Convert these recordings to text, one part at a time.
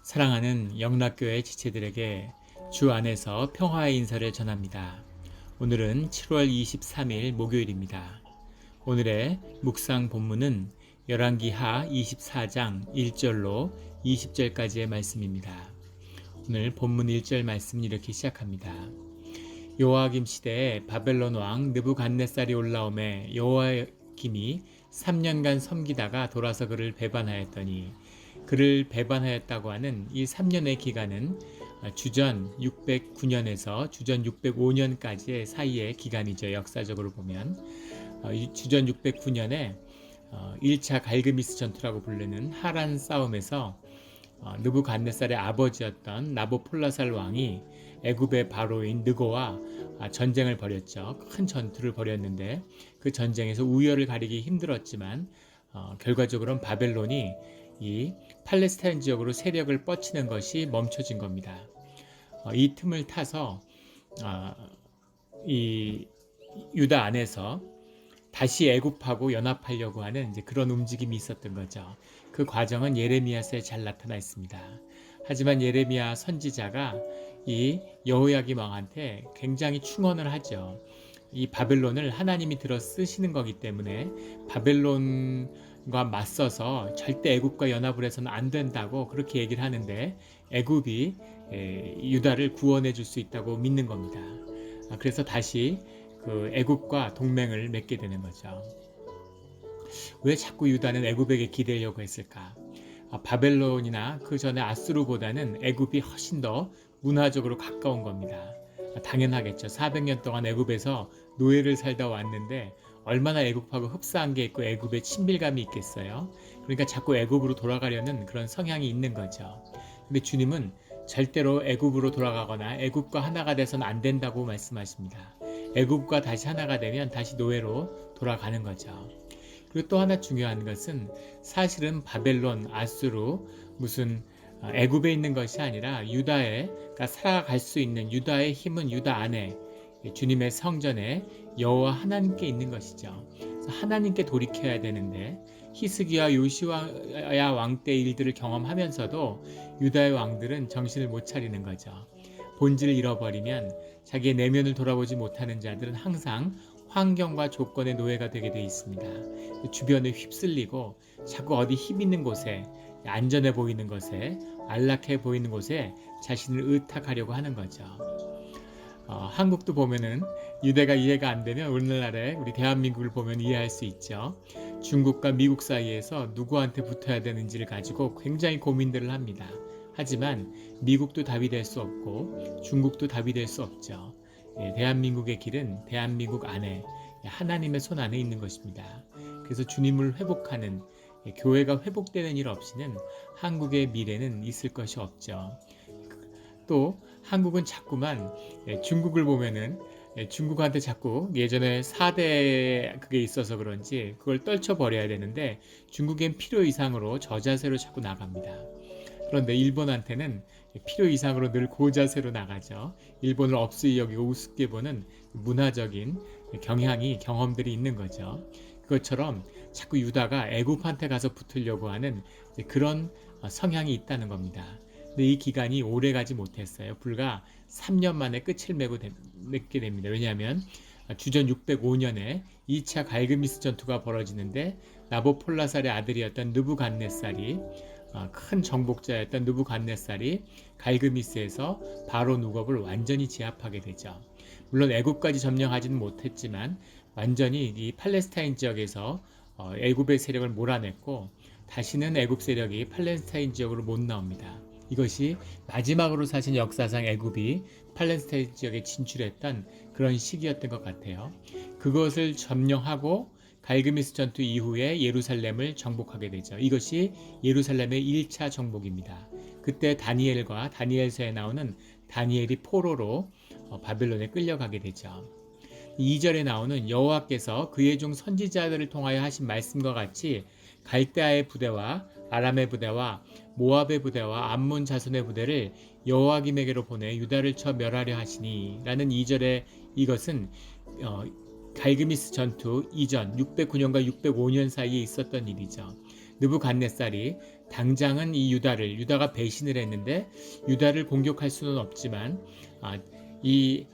사랑하는 영락교회 지체들에게 주 안에서 평화의 인사를 전합니다. 오늘은 7월 23일 목요일입니다. 오늘의 묵상 본문은 열왕기하 24장 1절로 20절까지의 말씀입니다. 오늘 본문 1절 말씀은 이렇게 시작합니다. 여호야김 시대에 바벨론 왕 느부갓네살이 올라오매 여호야김이 3년간 섬기다가 돌아서 그를 배반하였더니 그를 배반하였다고 하는 이 3년의 기간은 주전 609년에서 주전 605년까지의 사이의 기간이죠. 역사적으로 보면 주전 609년에 1차 갈그미스 전투라고 부르는 하란 싸움에서 느부갓네살의 아버지였던 나보폴라살 왕이 애굽의 바로인 느고와 전쟁을 벌였죠. 큰 전투를 벌였는데 그 전쟁에서 우열을 가리기 힘들었지만 결과적으로는 바벨론이 이 팔레스타인 지역으로 세력을 뻗치는 것이 멈춰진 겁니다. 이 틈을 타서 이 유다 안에서 다시 애굽하고 연합하려고 하는 이제 그런 움직임이 있었던 거죠. 그 과정은 예레미야서에 잘 나타나 있습니다. 하지만 예레미야 선지자가 이 여호야김 왕한테 굉장히 충언을 하죠. 이 바벨론을 하나님이 들어 쓰시는 거기 때문에 바벨론과 맞서서 절대 애굽과 연합을 해서는 안 된다고 그렇게 얘기를 하는데 애굽이 유다를 구원해 줄 수 있다고 믿는 겁니다. 그래서 다시 그 애굽과 동맹을 맺게 되는 거죠. 왜 자꾸 유다는 애굽에게 기대려고 했을까? 바벨론이나 그 전에 아수르보다는 애굽이 훨씬 더 문화적으로 가까운 겁니다. 당연하겠죠. 400년 동안 애굽에서 노예를 살다 왔는데 얼마나 애굽하고 흡사한 게 있고 애굽에 친밀감이 있겠어요. 그러니까 자꾸 애굽으로 돌아가려는 그런 성향이 있는 거죠. 근데 주님은 절대로 애굽으로 돌아가거나 애굽과 하나가 돼서는 안 된다고 말씀하십니다. 애굽과 다시 하나가 되면 다시 노예로 돌아가는 거죠. 그리고 또 하나 중요한 것은 사실은 바벨론, 아수르, 무슨 애굽에 있는 것이 아니라 유다가 살아갈 수 있는 유다의 힘은 유다 안에 주님의 성전에 여호와 하나님께 있는 것이죠. 그래서 하나님께 돌이켜야 되는데 히스기야 요시야 왕 때 일들을 경험하면서도 유다의 왕들은 정신을 못 차리는 거죠. 본질을 잃어버리면 자기의 내면을 돌아보지 못하는 자들은 항상 환경과 조건의 노예가 되게 돼 있습니다. 주변에 휩쓸리고 자꾸 어디 힘 있는 곳에 안전해 보이는 것에 안락해 보이는 곳에 자신을 의탁하려고 하는 거죠. 한국도 보면은 유대가 이해가 안 되면 오늘날에 우리 대한민국을 보면 이해할 수 있죠. 중국과 미국 사이에서 누구한테 붙어야 되는지를 가지고 굉장히 고민들을 합니다. 하지만 미국도 답이 될 수 없고 중국도 답이 될 수 없죠. 대한민국의 길은 대한민국 안에 하나님의 손 안에 있는 것입니다. 그래서 주님을 회복하는 교회가 회복되는 일 없이는 한국의 미래는 있을 것이 없죠. 또 한국은 자꾸만 중국을 보면은 중국한테 자꾸 예전에 4대 그게 있어서 그런지 그걸 떨쳐버려야 되는데 중국엔 필요 이상으로 저자세로 자꾸 나갑니다. 그런데 일본한테는 필요 이상으로 늘 고자세로 나가죠. 일본을 업수히 여기고 우습게 보는 문화적인 경험들이 있는 거죠. 그것처럼 자꾸 유다가 애굽한테 가서 붙으려고 하는 그런 성향이 있다는 겁니다. 근데 이 기간이 오래 가지 못했어요. 불과 3년 만에 끝을 맺게 됩니다. 왜냐하면 주전 605년에 2차 갈그미스 전투가 벌어지는데 나보폴라살의 아들이었던 느부갓네살이 큰 정복자였던 느부갓네살이 갈그미스에서 바로 누겁을 완전히 제압하게 되죠. 물론 애굽까지 점령하지는 못했지만 완전히 이 팔레스타인 지역에서 애굽의 세력을 몰아냈고 다시는 애굽 세력이 팔레스타인 지역으로 못 나옵니다. 이것이 마지막으로 사실 역사상 애굽이 팔레스타인 지역에 진출했던 그런 시기였던 것 같아요. 그것을 점령하고 갈그미스 전투 이후에 예루살렘을 정복하게 되죠. 이것이 예루살렘의 1차 정복입니다. 그때 다니엘과 다니엘서에 나오는 다니엘이 포로로 바벨론에 끌려가게 되죠. 2절에 나오는 여호와께서 그의 종 선지자들을 통하여 하신 말씀과 같이 갈대아의 부대와 아람의 부대와 모압의 부대와 암몬 자손의 부대를 여호야김에게로 보내 유다를 쳐 멸하려 하시니 라는 2절의 이것은 갈그미스 전투 이전 609년과 605년 사이에 있었던 일이죠. 느부갓네살이 당장은 이 유다가 배신을 했는데 유다를 공격할 수는 없지만 이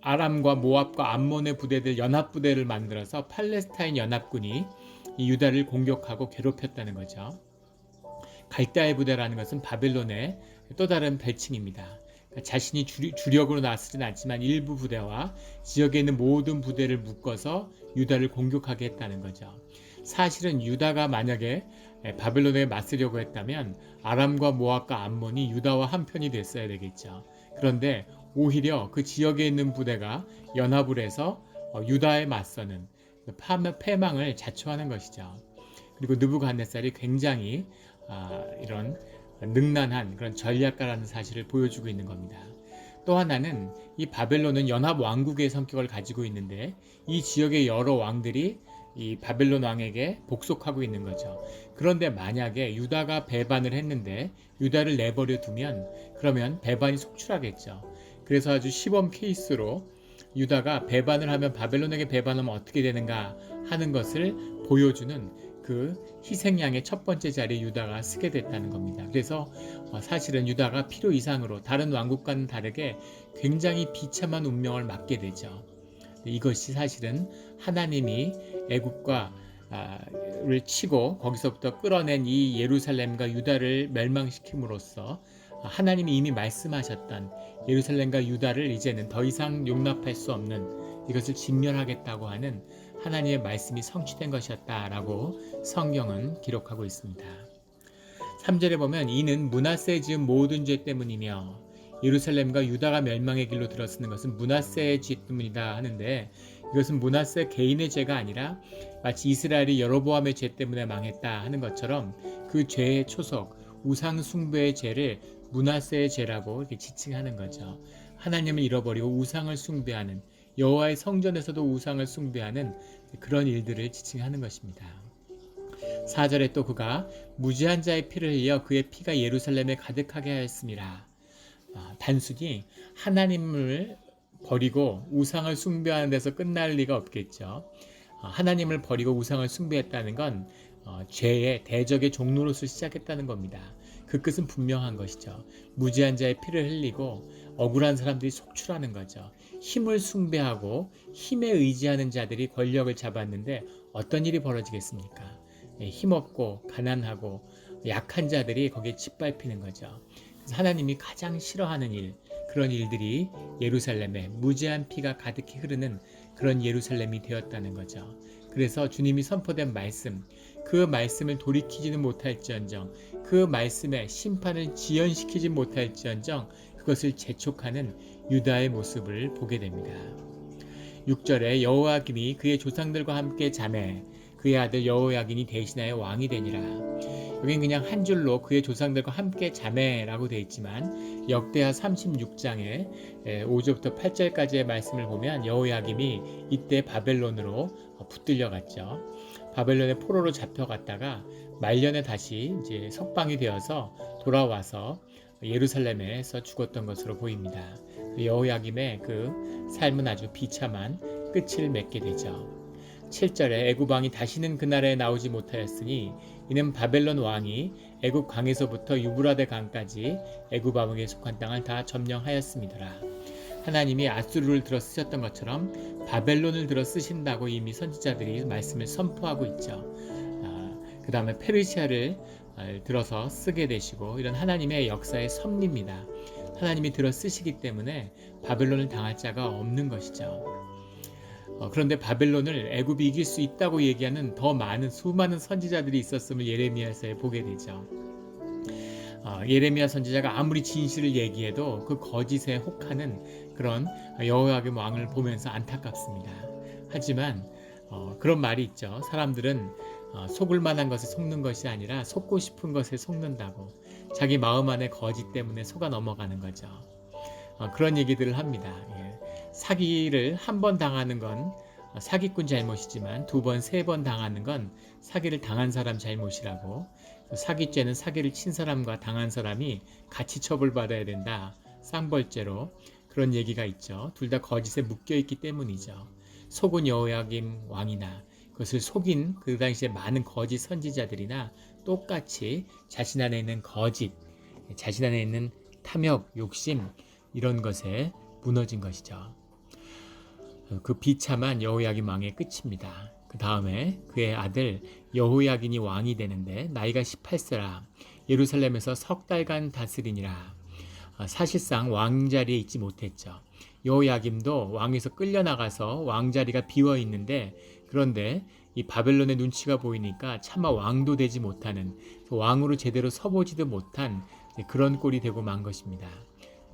아람과 모압과 암몬의 부대들 연합부대를 만들어서 팔레스타인 연합군이 이 유다를 공격하고 괴롭혔다는 거죠. 갈대아의 부대라는 것은 바벨론의 또 다른 별칭입니다. 그러니까 자신이 주력으로 나서진 않지만 일부 부대와 지역에 있는 모든 부대를 묶어서 유다를 공격하게 했다는 거죠. 사실은 유다가 만약에 바벨론에 맞서려고 했다면 아람과 모압과 암몬이 유다와 한편이 됐어야 되겠죠. 그런데 오히려 그 지역에 있는 부대가 연합을 해서 유다에 맞서는 패망을 자초하는 것이죠. 그리고 느부갓네살이 굉장히 이런 능란한 그런 전략가라는 사실을 보여주고 있는 겁니다. 또 하나는 이 바벨론은 연합 왕국의 성격을 가지고 있는데 이 지역의 여러 왕들이 이 바벨론 왕에게 복속하고 있는 거죠. 그런데 만약에 유다가 배반을 했는데 유다를 내버려 두면 그러면 배반이 속출하겠죠. 그래서 아주 시범 케이스로 유다가 배반을 하면 바벨론에게 배반하면 어떻게 되는가 하는 것을 보여주는 그 희생양의 첫 번째 자리에 유다가 서게 됐다는 겁니다. 그래서 사실은 유다가 필요 이상으로 다른 왕국과는 다르게 굉장히 비참한 운명을 맞게 되죠. 이것이 사실은 하나님이 애굽과 를 치고 거기서부터 끌어낸 이 예루살렘과 유다를 멸망시킴으로써 하나님이 이미 말씀하셨던 예루살렘과 유다를 이제는 더 이상 용납할 수 없는 이것을 진멸하겠다고 하는 하나님의 말씀이 성취된 것이었다라고 성경은 기록하고 있습니다. 3절에 보면 이는 므낫세의 지은 모든 죄 때문이며 예루살렘과 유다가 멸망의 길로 들어서는 것은 므낫세의 죄 때문이다 하는데 이것은 므낫세 개인의 죄가 아니라 마치 이스라엘이 여로보암의 죄 때문에 망했다 하는 것처럼 그 죄의 초석 우상 숭배의 죄를 므낫세의 죄라고 이렇게 지칭하는 거죠. 하나님을 잃어버리고 우상을 숭배하는 여호와의 성전에서도 우상을 숭배하는 그런 일들을 지칭하는 것입니다. 4절에 또 그가 무지한 자의 피를 흘려 그의 피가 예루살렘에 가득하게 하였습니다. 단순히 하나님을 버리고 우상을 숭배하는 데서 끝날 리가 없겠죠. 하나님을 버리고 우상을 숭배했다는 건 죄의 대적의 종로로서 시작했다는 겁니다. 그 끝은 분명한 것이죠. 무지한 자의 피를 흘리고 억울한 사람들이 속출하는 거죠. 힘을 숭배하고 힘에 의지하는 자들이 권력을 잡았는데 어떤 일이 벌어지겠습니까? 힘없고 가난하고 약한 자들이 거기에 짓밟히는 거죠. 그래서 하나님이 가장 싫어하는 일, 그런 일들이 예루살렘에 무지한 피가 가득히 흐르는 그런 예루살렘이 되었다는 거죠. 그래서 주님이 선포된 말씀, 그 말씀을 돌이키지는 못할지언정, 그 말씀의 심판을 지연시키지 못할지언정 그것을 재촉하는 유다의 모습을 보게 됩니다. 6절에 여호야김이 그의 조상들과 함께 자매 그의 아들 여호야긴이 대신하여 왕이 되니라. 여긴 그냥 한 줄로 그의 조상들과 함께 자매라고 되어 있지만 역대하 36장에 5절부터 8절까지의 말씀을 보면 여호야김이 이때 바벨론으로 붙들려 갔죠. 바벨론의 포로로 잡혀갔다가 말년에 다시 이제 석방이 되어서 돌아와서 예루살렘에서 죽었던 것으로 보입니다. 여호야김의 그 삶은 아주 비참한 끝을 맺게 되죠. 7절에 애굽 왕이 다시는 그날에 나오지 못하였으니 이는 바벨론 왕이 애굽 강에서부터 유브라데 강까지 애굽 왕에게 속한 땅을 다 점령하였음이더라. 하나님이 아수르를 들어 쓰셨던 것처럼 바벨론을 들어 쓰신다고 이미 선지자들이 말씀을 선포하고 있죠. 그 다음에 페르시아를 들어서 쓰게 되시고 이런 하나님의 역사의 섭리입니다. 하나님이 들어 쓰시기 때문에 바벨론을 당할 자가 없는 것이죠. 그런데 바벨론을 애굽이 이길 수 있다고 얘기하는 더 많은 수많은 선지자들이 있었음을 예레미야서에 보게 되죠. 예레미야 선지자가 아무리 진실을 얘기해도 그 거짓에 혹하는 그런 여호야김 왕을 보면서 안타깝습니다. 하지만 그런 말이 있죠. 사람들은 속을 만한 것에 속는 것이 아니라 속고 싶은 것에 속는다고. 자기 마음 안에 거짓 때문에 속아 넘어가는 거죠. 그런 얘기들을 합니다. 사기를 한 번 당하는 건 사기꾼 잘못이지만 두 번, 세 번 당하는 건 사기를 당한 사람 잘못이라고. 사기죄는 사기를 친 사람과 당한 사람이 같이 처벌받아야 된다. 쌍벌죄로 그런 얘기가 있죠. 둘 다 거짓에 묶여있기 때문이죠. 속은 여호야김 왕이나 그것을 속인 그 당시에 많은 거짓 선지자들이나 똑같이 자신 안에 있는 거짓, 자신 안에 있는 탐욕, 욕심 이런 것에 무너진 것이죠. 그 비참한 여호야김 왕의 끝입니다. 그 다음에 그의 아들 여호야긴이 왕이 되는데 나이가 18세라 예루살렘에서 석 달간 다스리니라. 사실상 왕자리에 있지 못했죠. 여호야김도 왕에서 끌려나가서 왕자리가 비어 있는데, 그런데 이 바벨론의 눈치가 보이니까 차마 왕도 되지 못하는, 왕으로 제대로 서보지도 못한 그런 꼴이 되고 만 것입니다.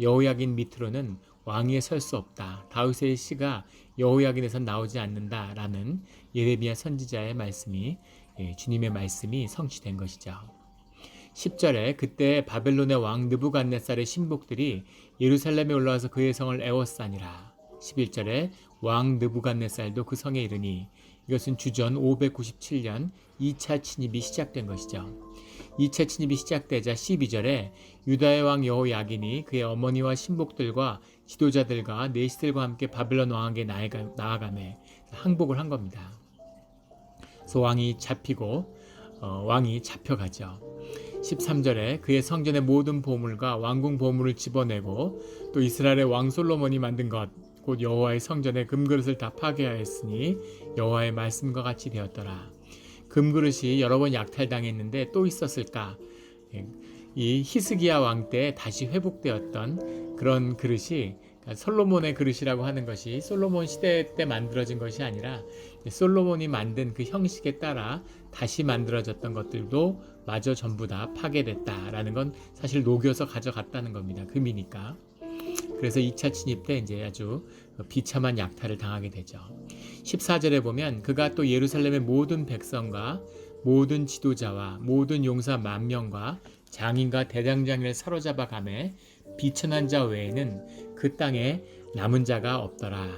여호야긴 밑으로는 왕위에 설 수 없다. 다윗의 씨가 여호야긴에서 나오지 않는다라는 예레미야 선지자의 말씀이, 주님의 말씀이 성취된 것이죠. 10절에 그때 바벨론의 왕 느부갓네살의 신복들이 예루살렘에 올라와서 그의 성을 애워싸니라. 11절에 왕 느부갓네살도 그 성에 이르니, 이것은 주전 597년 2차 침입이 시작된 것이죠. 2차 침입이 시작되자 12절에 유다의 왕 여호야긴이 그의 어머니와 신복들과 지도자들과 내시들과 함께 바벨론 왕에게 나아가매 항복을 한 겁니다. 그래서 왕이 잡혀가죠. 13절에 그의 성전의 모든 보물과 왕궁 보물을 집어내고 또 이스라엘의 왕 솔로몬이 만든 것 곧 여호와의 성전의 금그릇을 다 파괴하였으니 여호와의 말씀과 같이 되었더라. 금그릇이 여러 번 약탈당했는데 또 있었을까? 이 히스기야 왕 때 다시 회복되었던 그런 그릇이, 솔로몬의 그릇이라고 하는 것이 솔로몬 시대 때 만들어진 것이 아니라 솔로몬이 만든 그 형식에 따라 다시 만들어졌던 것들도 마저 전부 다 파괴됐다라는 건 사실 녹여서 가져갔다는 겁니다. 금이니까. 그래서 2차 침입 때 이제 아주 비참한 약탈을 당하게 되죠. 14절에 보면 그가 또 예루살렘의 모든 백성과 모든 지도자와 모든 용사 10,000명과 장인과 대장장이를 사로잡아 가매 비천한 자 외에는 그 땅에 남은 자가 없더라.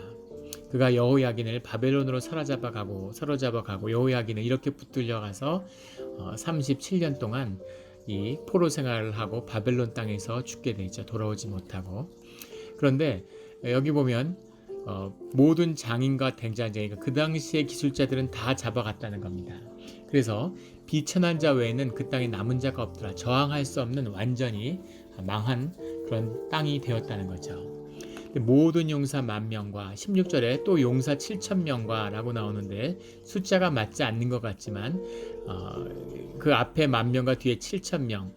그가 여호야긴을 바벨론으로 사로잡아 가고 여호야긴은 이렇게 붙들려 가서 37년 동안 이 포로 생활을 하고 바벨론 땅에서 죽게 되죠. 돌아오지 못하고. 그런데 여기 보면 모든 장인과 대장장이가 그 당시의 기술자들은 다 잡아갔다는 겁니다. 그래서 비천한 자 외에는 그 땅에 남은 자가 없더라. 저항할 수 없는 완전히 망한 그런 땅이 되었다는 거죠. 모든 용사 10,000명과 16절에 또 용사 7,000명과 라고 나오는데 숫자가 맞지 않는 것 같지만 그 앞에 10,000명과 뒤에 7,000명,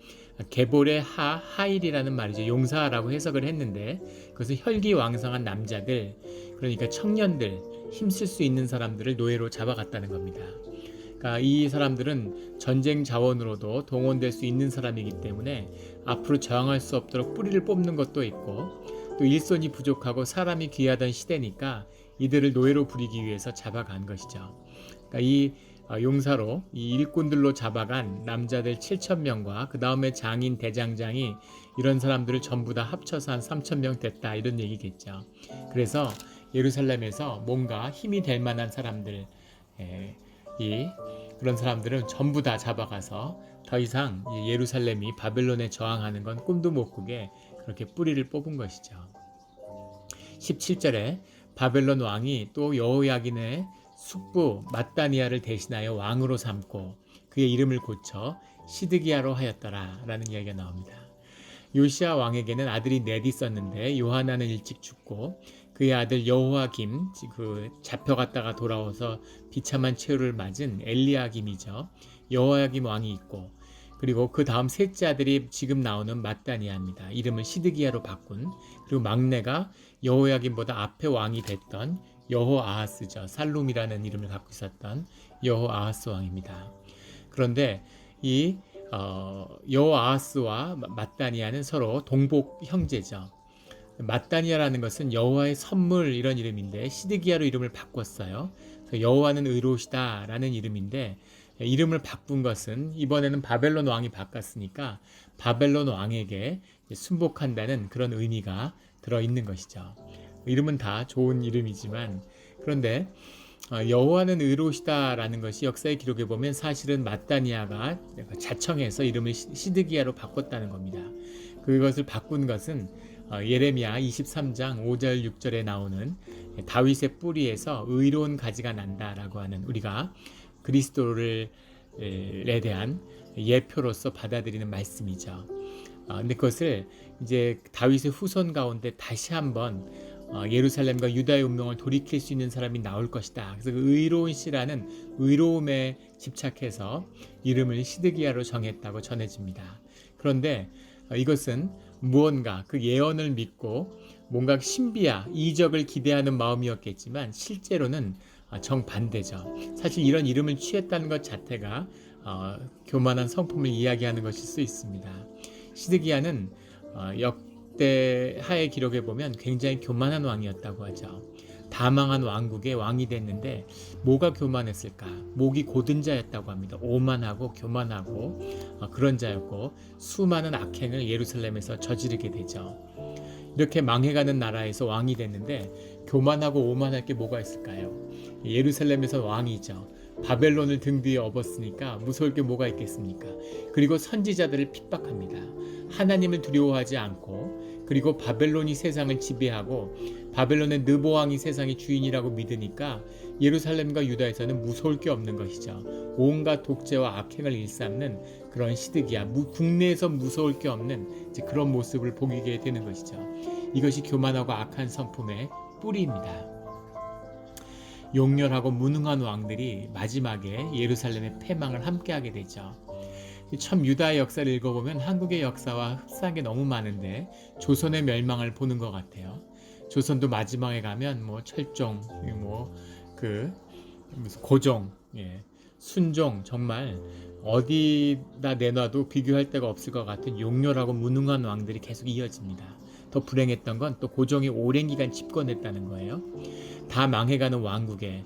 게볼의 하일이라는 말이죠. 용사라고 해석을 했는데 그것은 혈기왕성한 남자들, 그러니까 청년들, 힘쓸 수 있는 사람들을 노예로 잡아갔다는 겁니다. 그러니까 이 사람들은 전쟁 자원으로도 동원될 수 있는 사람이기 때문에 앞으로 저항할 수 없도록 뿌리를 뽑는 것도 있고, 또 일손이 부족하고 사람이 귀하던 시대니까 이들을 노예로 부리기 위해서 잡아간 것이죠. 그러니까 이 용사로 이 일꾼들로 잡아간 남자들 7,000명과 그 다음에 장인, 대장장이 이런 사람들을 전부 다 합쳐서 한 3,000명 됐다, 이런 얘기겠죠. 그래서 예루살렘에서 뭔가 힘이 될 만한 사람들, 그런 사람들은 전부 다 잡아가서 더 이상 예루살렘이 바벨론에 저항하는 건 꿈도 못 꾸게 그렇게 뿌리를 뽑은 것이죠. 17절에 바벨론 왕이 또 여호야긴의 숙부 mat다니아를 대신하여 왕으로 삼고 그의 이름을 고쳐 시드기야로 하였더라 라는 이야기가 나옵니다. 요시야 왕에게는 아들이 넷 있었는데 요하나는 일찍 죽고 그의 아들 여호야김, 잡혀갔다가 돌아와서 비참한 최후를 맞은 엘리야김이죠. 여호야김 왕이 있고, 그리고 그 다음 셋째 아들이 지금 나오는 mat다니아입니다. 이름을 시드기야로 바꾼, 그리고 막내가 여호야김보다 앞에 왕이 됐던 여호아하스죠. 살룸이라는 이름을 갖고 있었던 여호아하스 왕입니다. 그런데 이 여호아하스와 mat다니아는 서로 동복 형제죠. mat다니아라는 것은 여호와의 선물 이런 이름인데 시드기야로 이름을 바꿨어요. 그래서 여호와는 의로우시다 라는 이름인데, 이름을 바꾼 것은 이번에는 바벨론 왕이 바꿨으니까 바벨론 왕에게 순복한다는 그런 의미가 들어있는 것이죠. 이름은 다 좋은 이름이지만, 그런데 여호와는 의로우시다라는 것이 역사의 기록에 보면 사실은 mat다니아가 자청해서 이름을 시드기야로 바꿨다는 겁니다. 그것을 바꾼 것은 예레미야 23장 5절 6절에 나오는 다윗의 뿌리에서 의로운 가지가 난다라고 하는, 우리가 그리스도를 에 대한 예표로서 받아들이는 말씀이죠. 근데 그것을 이제 다윗의 후손 가운데 다시 한번 예루살렘과 유다의 운명을 돌이킬 수 있는 사람이 나올 것이다. 그래서 그 의로운 씨라는 의로움에 집착해서 이름을 시드기야로 정했다고 전해집니다. 그런데 이것은 무언가 그 예언을 믿고 뭔가 신비야, 이적을 기대하는 마음이었겠지만 실제로는 정반대죠. 사실 이런 이름을 취했다는 것 자체가 교만한 성품을 이야기하는 것일 수 있습니다. 시드기야는 역대하의 기록에 보면 굉장히 교만한 왕이었다고 하죠. 다망한 왕국의 왕이 됐는데 뭐가 교만했을까? 목이 고든 자였다고 합니다. 오만하고 교만하고 그런 자였고 수많은 악행을 예루살렘에서 저지르게 되죠. 이렇게 망해가는 나라에서 왕이 됐는데 교만하고 오만할 게 뭐가 있을까요? 예루살렘에서 왕이죠. 바벨론을 등 뒤에 업었으니까 무서울 게 뭐가 있겠습니까? 그리고 선지자들을 핍박합니다. 하나님을 두려워하지 않고, 그리고 바벨론이 세상을 지배하고 바벨론의 느보 왕이 세상의 주인이라고 믿으니까 예루살렘과 유다에서는 무서울 게 없는 것이죠. 온갖 독재와 악행을 일삼는 그런 시드기야, 국내에서 무서울 게 없는 그런 모습을 보이게 되는 것이죠. 이것이 교만하고 악한 성품의 뿌리입니다. 용렬하고 무능한 왕들이 마지막에 예루살렘의 패망을 함께하게 되죠. 참 유다의 역사를 읽어보면 한국의 역사와 흡사한 게 너무 많은데 조선의 멸망을 보는 것 같아요. 조선도 마지막에 가면 철종, 무슨 고종, 순종, 정말 어디다 내놔도 비교할 데가 없을 것 같은 용렬하고 무능한 왕들이 계속 이어집니다. 더 불행했던 건 또 고종이 오랜 기간 집권했다는 거예요. 다 망해가는 왕국에,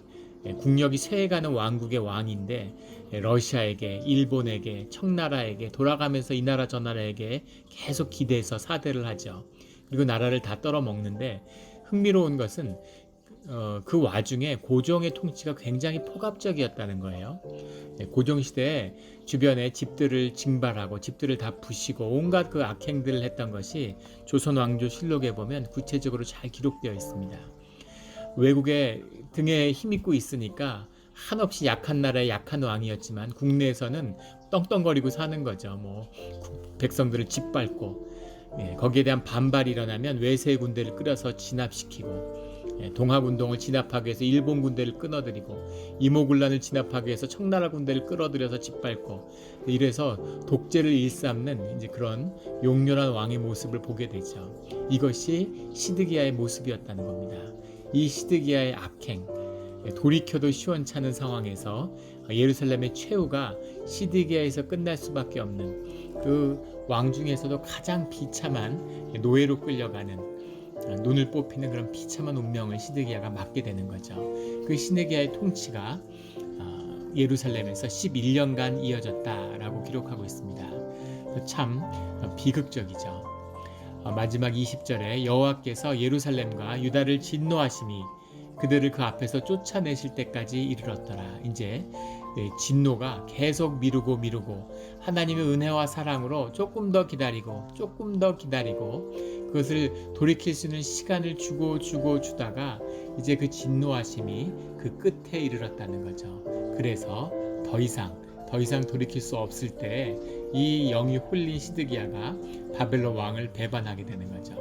국력이 쇠해가는 왕국의 왕인데 러시아에게, 일본에게, 청나라에게 돌아가면서 이 나라 저 나라에게 계속 기대서 사대를 하죠. 그리고 나라를 다 떨어먹는데 흥미로운 것은 그 와중에 고종의 통치가 굉장히 폭압적이었다는 거예요. 고종시대에 주변에 집들을 징발하고 집들을 다 부시고 온갖 그 악행들을 했던 것이 조선왕조실록에 보면 구체적으로 잘 기록되어 있습니다. 외국에 등에 힘입고 있으니까 한없이 약한 나라의 약한 왕이었지만 국내에서는 떵떵거리고 사는 거죠. 백성들을 짓밟고, 거기에 대한 반발이 일어나면 외세 군대를 끌어서 진압시키고, 동학운동을 진압하기 위해서 일본 군대를 끊어들이고, 이모군란을 진압하기 위해서 청나라 군대를 끌어들여서 짓밟고, 이래서 독재를 일삼는 그런 용렬한 왕의 모습을 보게 되죠. 이것이 시드기야의 모습이었다는 겁니다. 이 시드기야의 악행, 돌이켜도 시원찮은 상황에서 예루살렘의 최후가 시드기야에서 끝날 수밖에 없는 그 왕 중에서도 가장 비참한 노예로 끌려가는, 눈을 뽑히는 그런 비참한 운명을 시드기야가 맞게 되는 거죠. 그 시드기야의 통치가 예루살렘에서 11년간 이어졌다라고 기록하고 있습니다. 참 비극적이죠. 마지막 20절에 여호와께서 예루살렘과 유다를 진노하심이 그들을 그 앞에서 쫓아내실 때까지 이르렀더라. 이제 진노가 계속 미루고 하나님의 은혜와 사랑으로 조금 더 기다리고 그것을 돌이킬 수 있는 시간을 주다가 이제 그 진노하심이 그 끝에 이르렀다는 거죠. 그래서 더 이상 돌이킬 수 없을 때 이 영이 홀린 시드기야가 바벨론 왕을 배반하게 되는 거죠.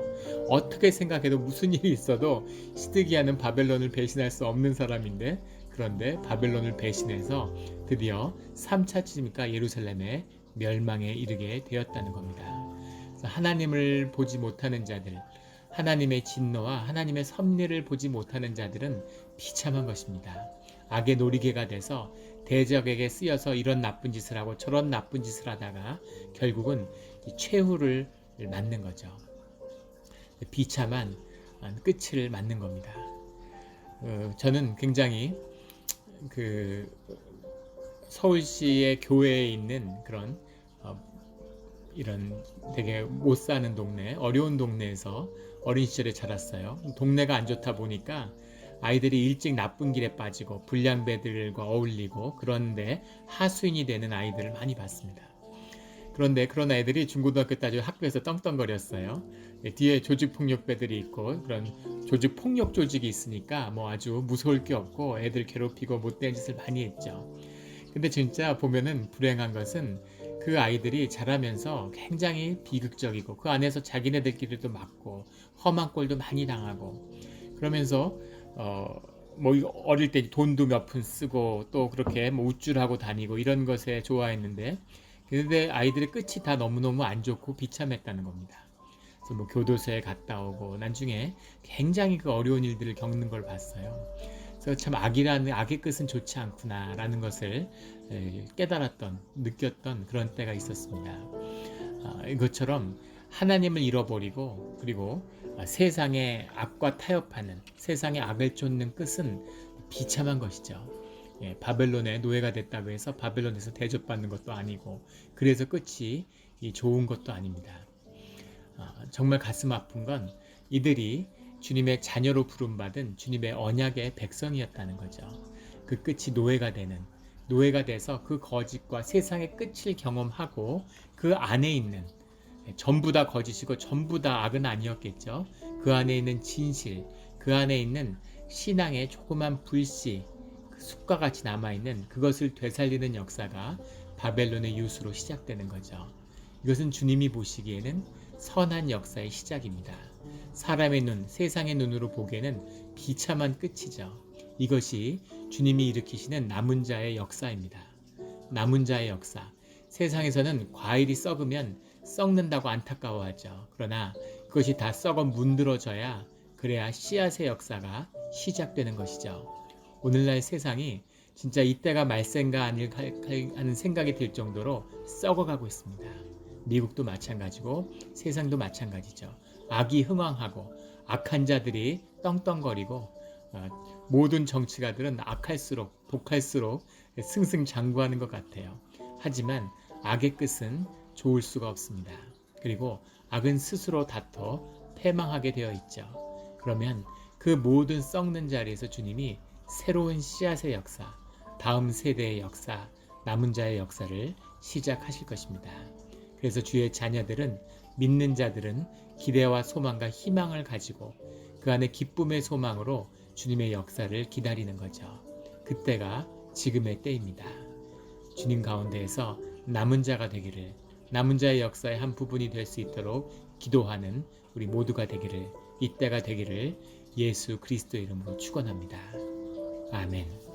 어떻게 생각해도 무슨 일이 있어도 시드기야는 바벨론을 배신할 수 없는 사람인데, 그런데 바벨론을 배신해서 드디어 3차 침입과 예루살렘의 멸망에 이르게 되었다는 겁니다. 그래서 하나님을 보지 못하는 자들, 하나님의 진노와 하나님의 섭리를 보지 못하는 자들은 비참한 것입니다. 악의 놀이개가 돼서 대적에게 쓰여서 이런 나쁜 짓을 하고 저런 나쁜 짓을 하다가 결국은 이 최후를 맞는 거죠. 비참한 끝을 맞는 겁니다. 저는 굉장히 서울시의 교회에 있는 그런 이런 되게 못 사는 동네, 어려운 동네에서 어린 시절에 자랐어요. 동네가 안 좋다 보니까 아이들이 일찍 나쁜 길에 빠지고 불량배들과 어울리고, 그런데 하수인이 되는 아이들을 많이 봤습니다. 그런데 그런 애들이 중고등학교 때 아주 학교에서 떵떵거렸어요. 예, 뒤에 조직폭력배들이 있고 그런 조직폭력 조직이 있으니까 뭐 아주 무서울 게 없고 애들 괴롭히고 못된 짓을 많이 했죠. 근데 진짜 보면은 불행한 것은 그 아이들이 자라면서 굉장히 비극적이고 그 안에서 자기네들끼리도 맞고 험한 꼴도 많이 당하고 그러면서 뭐 어릴 때 돈도 몇 푼 쓰고 또 그렇게 뭐 우쭐하고 다니고 이런 것에 좋아했는데 근데 아이들의 끝이 다 너무너무 안 좋고 비참했다는 겁니다. 그래서 뭐 교도소에 갔다 오고 나중에 굉장히 그 어려운 일들을 겪는 걸 봤어요. 그래서 참 악의 끝은 좋지 않구나라는 것을 깨달았던 느꼈던 그런 때가 있었습니다. 이것처럼 하나님을 잃어버리고 그리고 세상의 악과 타협하는 세상의 악을 쫓는 끝은 비참한 것이죠. 예, 바벨론의 노예가 됐다고 해서 바벨론에서 대접받는 것도 아니고 그래서 끝이 좋은 것도 아닙니다. 정말 가슴 아픈 건 이들이 주님의 자녀로 부름받은 주님의 언약의 백성이었다는 거죠. 그 끝이 노예가 돼서 그 거짓과 세상의 끝을 경험하고 그 안에 있는 전부 다 거짓이고 전부 다 악은 아니었겠죠. 그 안에 있는 진실, 그 안에 있는 신앙의 조그만 불씨, 그 숲과 같이 남아있는 그것을 되살리는 역사가 바벨론의 유수로 시작되는 거죠. 이것은 주님이 보시기에는 선한 역사의 시작입니다. 사람의 눈, 세상의 눈으로 보기에는 비참한 끝이죠. 이것이 주님이 일으키시는 남은 자의 역사입니다. 남은 자의 역사. 세상에서는 과일이 썩으면 썩는다고 안타까워하죠. 그러나 그것이 다 썩어 문드러져야 그래야 씨앗의 역사가 시작되는 것이죠. 오늘날 세상이 진짜 이때가 말세인가 아닐까 하는 생각이 들 정도로 썩어가고 있습니다. 미국도 마찬가지고 세상도 마찬가지죠. 악이 흥왕하고 악한 자들이 떵떵거리고 모든 정치가들은 악할수록 독할수록 승승장구하는 것 같아요. 하지만 악의 끝은 좋을 수가 없습니다. 그리고 악은 스스로 다퉈 패망하게 되어 있죠. 그러면 그 모든 썩는 자리에서 주님이 새로운 씨앗의 역사, 다음 세대의 역사, 남은 자의 역사를 시작하실 것입니다. 그래서 주의 자녀들은 믿는 자들은 기대와 소망과 희망을 가지고 그 안에 기쁨의 소망으로 주님의 역사를 기다리는 거죠. 그때가 지금의 때입니다. 주님 가운데에서 남은 자가 되기를, 남은 자의 역사의 한 부분이 될 수 있도록 기도하는 우리 모두가 되기를, 이때가 되기를 예수 그리스도의 이름으로 축원합니다. 아멘.